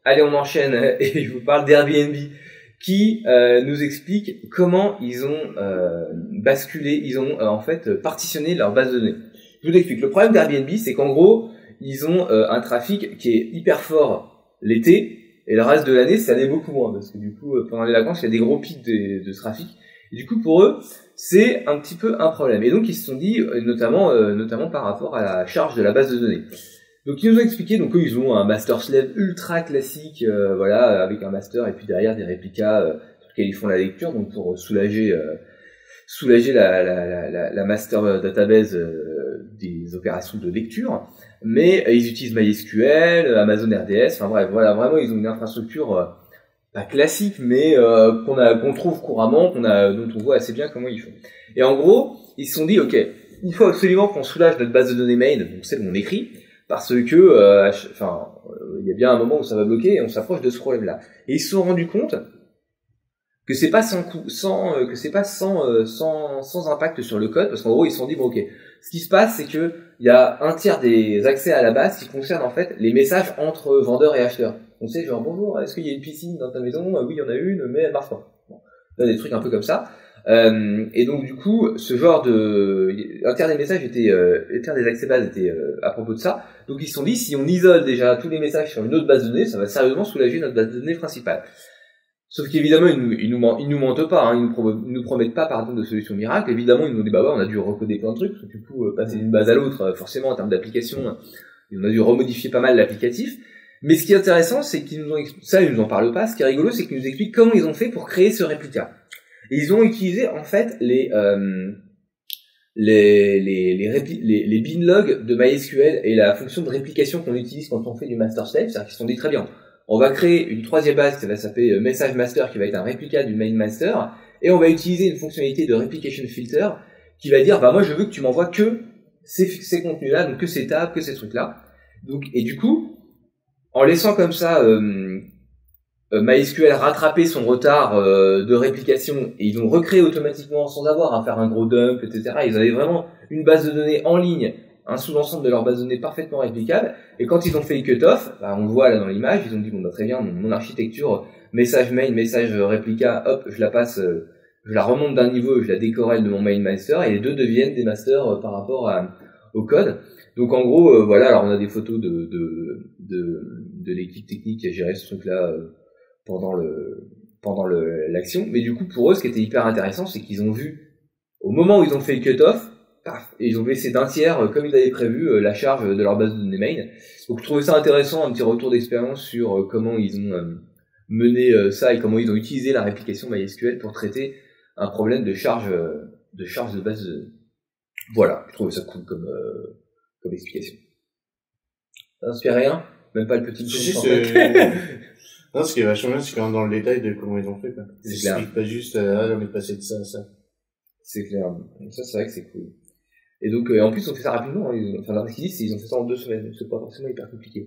allez, on enchaîne et je vous parle d'Airbnb qui nous explique comment ils ont basculé, ils ont en fait partitionné leur base de données. Je vous explique. Le problème d'Airbnb, c'est qu'en gros, ils ont un trafic qui est hyper fort l'été et le reste de l'année, ça l'est beaucoup moins parce que du coup, pendant les vacances, il y a des gros pics de trafic. Et du coup, pour eux, c'est un petit peu un problème. Et donc, ils se sont dit, notamment par rapport à la charge de la base de données. Donc, ils nous ont expliqué, donc eux, ils ont un master slave ultra classique, voilà, avec un master et puis derrière des réplicas sur lesquels ils font la lecture, donc pour soulager la master database des opérations de lecture. Mais ils utilisent MySQL, Amazon RDS, enfin bref, voilà, vraiment, ils ont une infrastructure pas classique, mais qu'on trouve couramment, dont on voit assez bien comment ils font. Et en gros, ils se sont dit, ok, il faut absolument qu'on soulage notre base de données main, donc celle où on écrit, parce que, il y a bien un moment où ça va bloquer et on s'approche de ce problème-là. Et ils se sont rendus compte que c'est pas sans impact sur le code, parce qu'en gros ils se sont dit bon ok, ce qui se passe c'est que il y a un tiers des accès à la base qui concerne en fait les messages entre vendeurs et acheteurs. On sait genre bonjour, est-ce qu'il y a une piscine dans ta maison? Oui, il y en a une, mais elle marche pas. Bon. Là, des trucs un peu comme ça. Et donc du coup, un tiers des messages un tiers des accès base était à propos de ça. Donc ils se sont dit si on isole déjà tous les messages sur une autre base de données, ça va sérieusement soulager notre base de données principale. Sauf qu'évidemment, ils nous mentent pas, hein, ils nous promettent pas, pardon, de solution miracle. Évidemment, ils nous disent, bah ouais, on a dû recoder plein de trucs, parce que du coup, passer d'une base à l'autre, forcément, en termes d'application, on a dû remodifier pas mal l'applicatif. Mais ce qui est intéressant, c'est qu'ils nous ont ça, ils nous en parlent pas. Ce qui est rigolo, c'est qu'ils nous expliquent comment ils ont fait pour créer ce réplica. Et ils ont utilisé, en fait, les binlogs de MySQL et la fonction de réplication qu'on utilise quand on fait du master slave. C'est-à-dire qu'ils se sont dit très bien. On va créer une troisième base qui va s'appeler message master, qui va être un réplica du main master, et on va utiliser une fonctionnalité de replication filter qui va dire bah moi je veux que tu m'envoies que ces contenus-là, donc que ces tables, que ces trucs-là. Donc et du coup, en laissant comme ça MySQL rattraper son retard de réplication, et ils ont recréé automatiquement sans avoir à faire un gros dump, etc. Ils avaient vraiment une base de données en ligne, un sous-ensemble de leur base de données parfaitement réplicable, et quand ils ont fait le cut-off, bah, on le voit là dans l'image, ils ont dit bon bah très bien, mon architecture message main, message réplica, hop, je la passe, je la remonte d'un niveau, je la décorrèle de mon main master, et les deux deviennent des masters par rapport au code. Donc en gros, voilà, alors on a des photos de l'équipe technique qui a géré ce truc-là pendant l'action, mais du coup pour eux, ce qui était hyper intéressant, c'est qu'ils ont vu au moment où ils ont fait le cut-off, et ils ont baissé d'un tiers, comme ils avaient prévu, la charge de leur base de données main. Donc je trouvais ça intéressant, un petit retour d'expérience sur comment ils ont mené ça et comment ils ont utilisé la réplication MySQL pour traiter un problème de charge de base de... Voilà, je trouvais ça cool comme explication. Ça n'inspire rien? Même pas le petit Non, ce qui est vachement bien, c'est quand même dans le détail de comment ils ont fait, quoi. Ils expliquent pas juste, on est passé de ça à ça. C'est clair. Donc ça, c'est vrai que c'est cool. Et donc, en plus, on fait ça rapidement. Enfin, ce qu'ils disent, c'est qu'ils ont fait ça en 2 semaines. Donc, c'est pas forcément hyper compliqué.